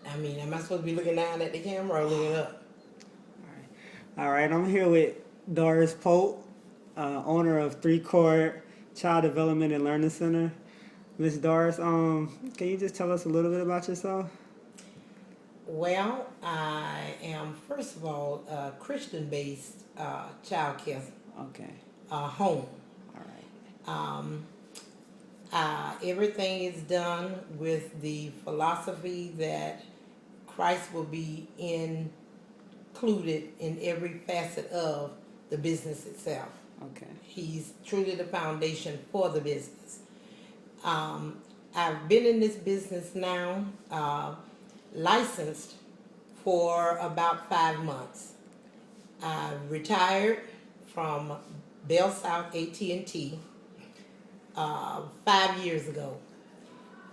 I mean, am I supposed to be looking down at the camera or looking up? All right, I'm here with Doris Pope, owner of Three Chord Child Development and Learning Center. Miss Doris, can you just tell us a little bit about yourself? Well, I am, first of all, a Christian based child care Okay, home. all right, Um, Everything is done with the philosophy that Christ will be included in every facet of the business itself. okay, He's truly the foundation for the business. I've been in this business now, licensed for about 5 months. I retired from Bell South AT&T 5 years ago,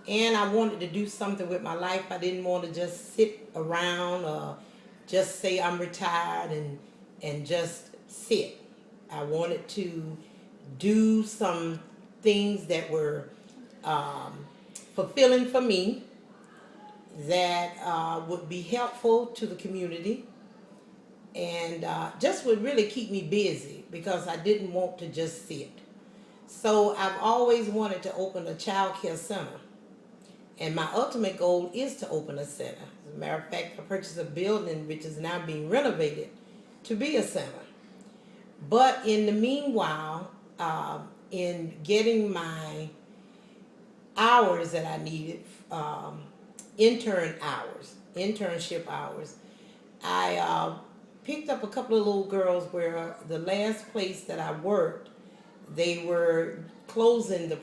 and I wanted to do something with my life. I didn't want to just sit around or just say I'm retired and just sit. I wanted to do some things that were fulfilling for me, that would be helpful to the community, and just would really keep me busy because I didn't want to just sit. So I've always wanted to open a child care center, and my ultimate goal is to open a center. As a matter of fact, I purchased a building which is now being renovated to be a center. But in the meanwhile, in getting my hours that I needed, internship hours, I picked up a couple of little girls where the last place that I worked, they were closing the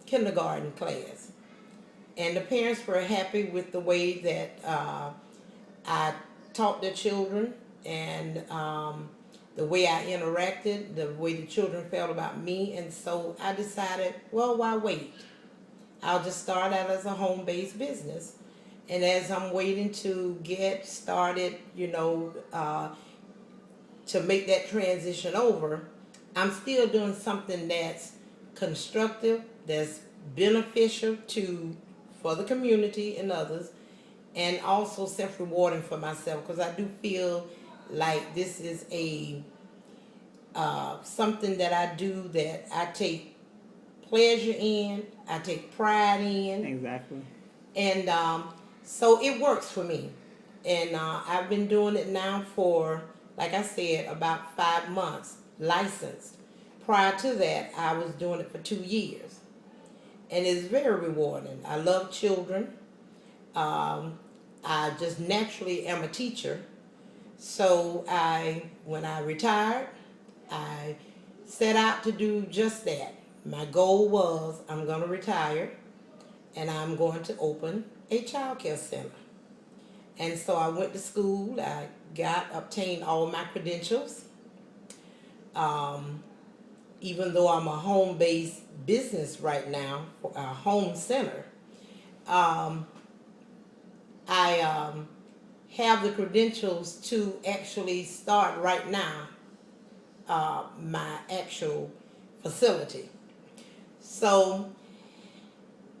kindergarten class. And the parents were happy with the way that I taught the children, and the way I interacted, the way the children felt about me. And so I decided, well, why wait? I'll just start out as a home-based business. And as I'm waiting to get started, to make that transition over, I'm still doing something that's constructive, that's beneficial for the community and others, and also self-rewarding for myself, because I do feel like this is a something that I do that I take pleasure in, I take pride in, exactly. and so it works for me. And I've been doing it now for, like I said, about 5 months, licensed. Prior to that, I was doing it for 2 years, and it's very rewarding. I love children. I just naturally am a teacher. So when I retired, I set out to do just that. My goal was, I'm going to retire and I'm going to open a child care center. And so I went to school. I obtained all my credentials. Even though I'm a home-based business right now, a home center, I have the credentials to actually start right now my actual facility. So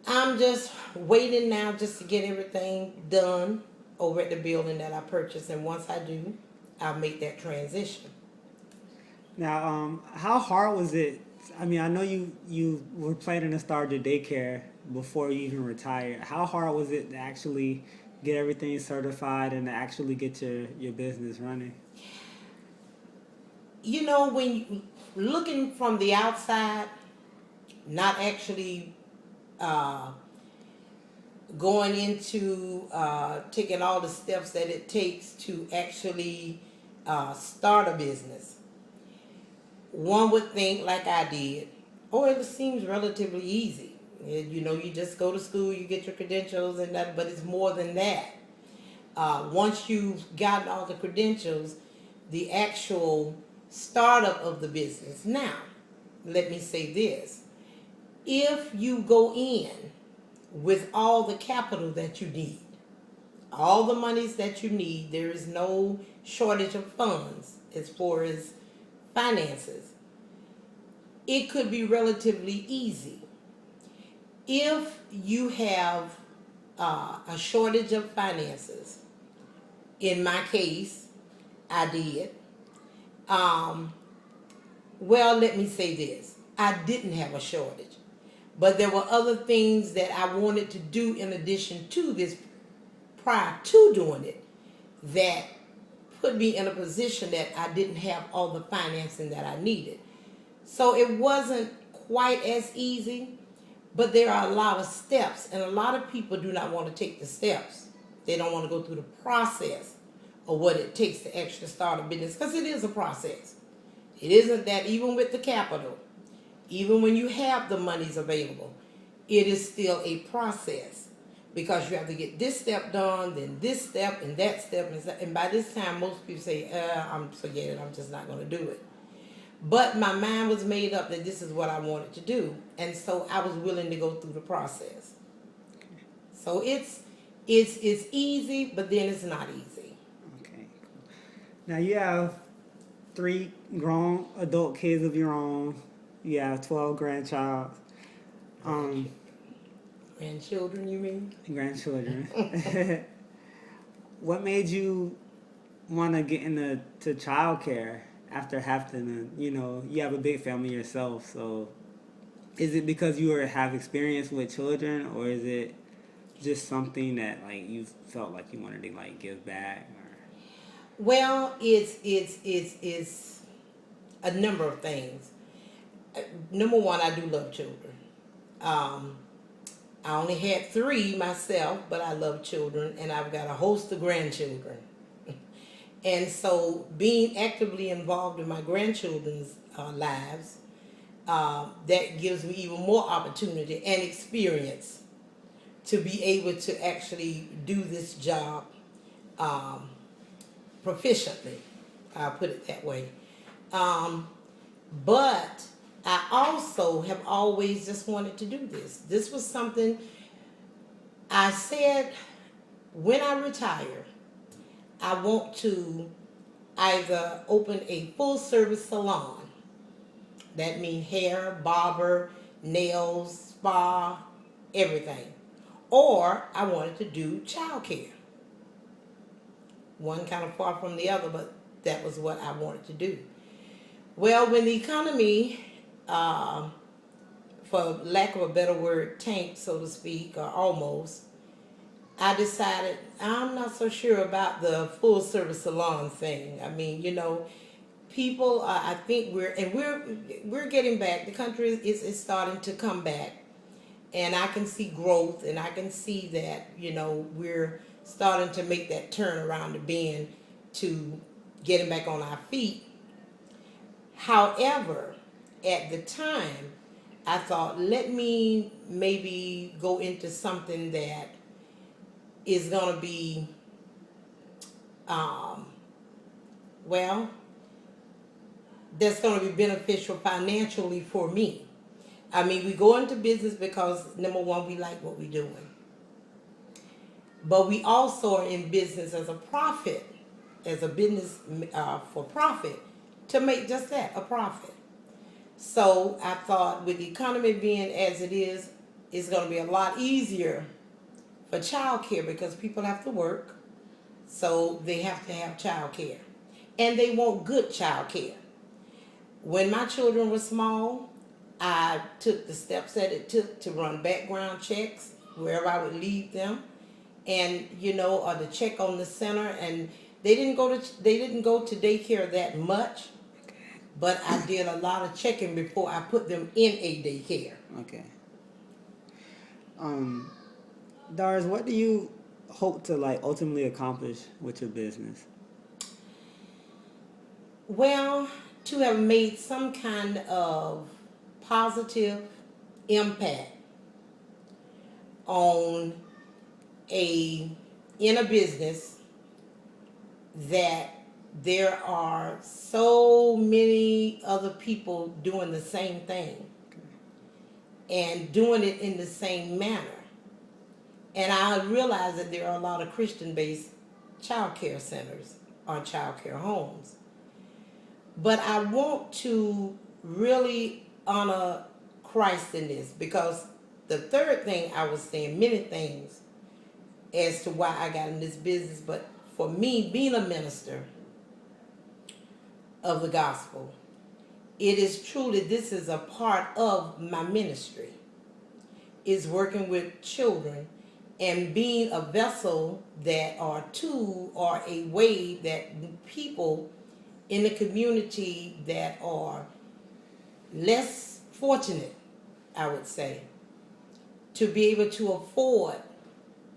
I'm just waiting now just to get everything done over at the building that I purchased, and once I do, I'll make that transition. Now, how hard was it? I mean, I know you were planning to start your daycare before you even retired. How hard was it to actually get everything certified and to actually get your business running? When you looking from the outside, not actually going into taking all the steps that it takes to actually start a business, one would think, like I did, oh, it seems relatively easy. You just go to school, you get your credentials and that, but it's more than that. Once you've gotten all the credentials, the actual startup of the business. Now, let me say this. If you go in with all the capital that you need, all the monies that you need, there is no shortage of funds as far as finances. It could be relatively easy if you have a shortage of finances. In my case, I did. Um, well, let me say this. I didn't have a shortage. But there were other things that I wanted to do in addition to this prior to doing it that put me in a position that I didn't have all the financing that I needed. So it wasn't quite as easy, but there are a lot of steps, and a lot of people do not want to take the steps. They don't want to go through the process of what it takes to actually start a business, because it is a process. It isn't that even with the capital, even when you have the monies available, it is still a process, because you have to get this step done, then this step, and that step, and by this time most people say, I'm forget it, I'm just not going to do it. But my mind was made up that this is what I wanted to do, and so I was willing to go through the process. So it's easy, but then it's not easy. Okay. Now you have 3 grown adult kids of your own. You have 12 grandchild. Grandchildren, you mean? Grandchildren. What made you want to get into childcare after having to, you have a big family yourself, so is it because you have experience with children, or is it just something that like you felt like you wanted to like give back? Or? Well, it's a number of things. Number one, I do love children. I only had 3 myself, but I love children, and I've got a host of grandchildren. And so being actively involved in my grandchildren's lives, that gives me even more opportunity and experience to be able to actually do this job proficiently. I'll put it that way. But I also have always just wanted to do this. This was something I said when I retire, I want to either open a full service salon. That means hair, barber, nails, spa, everything. Or I wanted to do childcare. One kind of far from the other, but that was what I wanted to do. Well, when the economy, for lack of a better word, tanked, so to speak, or almost, I decided I'm not so sure about the full service salon thing. I mean, people, I think we're getting back. The country is starting to come back, and I can see growth, and I can see that we're starting to make that turn around the bend to getting back on our feet. However, at the time, I thought, let me maybe go into something that is going to be, that's going to be beneficial financially for me. I mean, we go into business because, number one, we like what we're doing. But we also are in business as a profit, as a business for profit, to make just that, a profit. So I thought with the economy being as it is, it's going to be a lot easier for childcare because people have to work, so they have to have childcare. And they want good childcare. When my children were small, I took the steps that it took to run background checks wherever I would leave them, and or to check on the center. And they didn't go to daycare that much, but I did a lot of checking before I put them in a daycare. Okay. Doris, what do you hope to ultimately accomplish with your business? Well, to have made some kind of positive impact in a business that there are so many other people doing the same thing and doing it in the same manner. And I realize that there are a lot of Christian-based child care centers or child care homes. But I want to really honor Christ in this, because the third thing I was saying, many things as to why I got in this business. But for me, being a minister of the gospel, it is truly, this is a part of my ministry, is working with children and being a vessel that or tool or a way that people in the community that are less fortunate, I would say, to be able to afford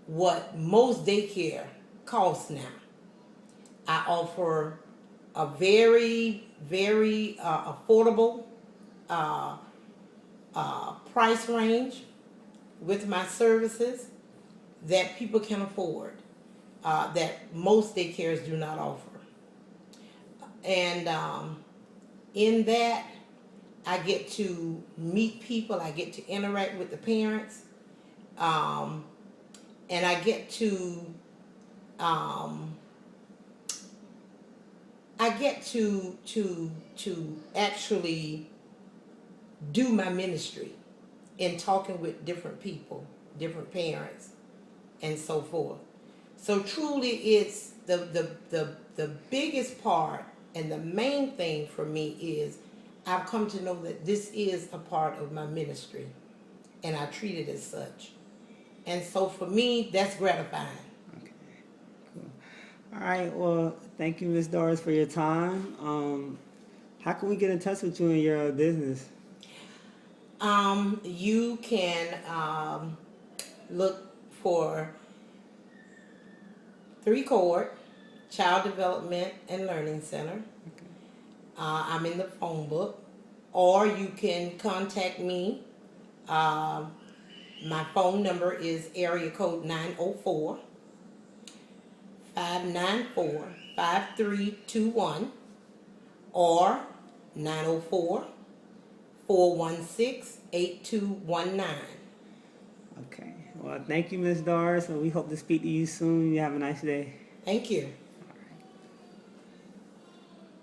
what most daycare costs now. I offer a very, very affordable price range with my services that people can afford, that most daycares do not offer. And in that, I get to meet people, I get to interact with the parents, and I get to actually do my ministry in talking with different people, different parents, and so forth. So truly, it's the biggest part and the main thing for me is I've come to know that this is a part of my ministry, and I treat it as such. And so for me, that's gratifying. Okay, cool. All right. Well, thank you, Miss Doris, for your time. How can we get in touch with you in your business? You can look for 3 Chord Child Development and Learning Center. I'm in the phone book, or you can contact me. My phone number is area code 904-594-5321 or 904-416-8219. Okay. Well, thank you, Miss Doris, and we hope to speak to you soon. You have a nice day. Thank you.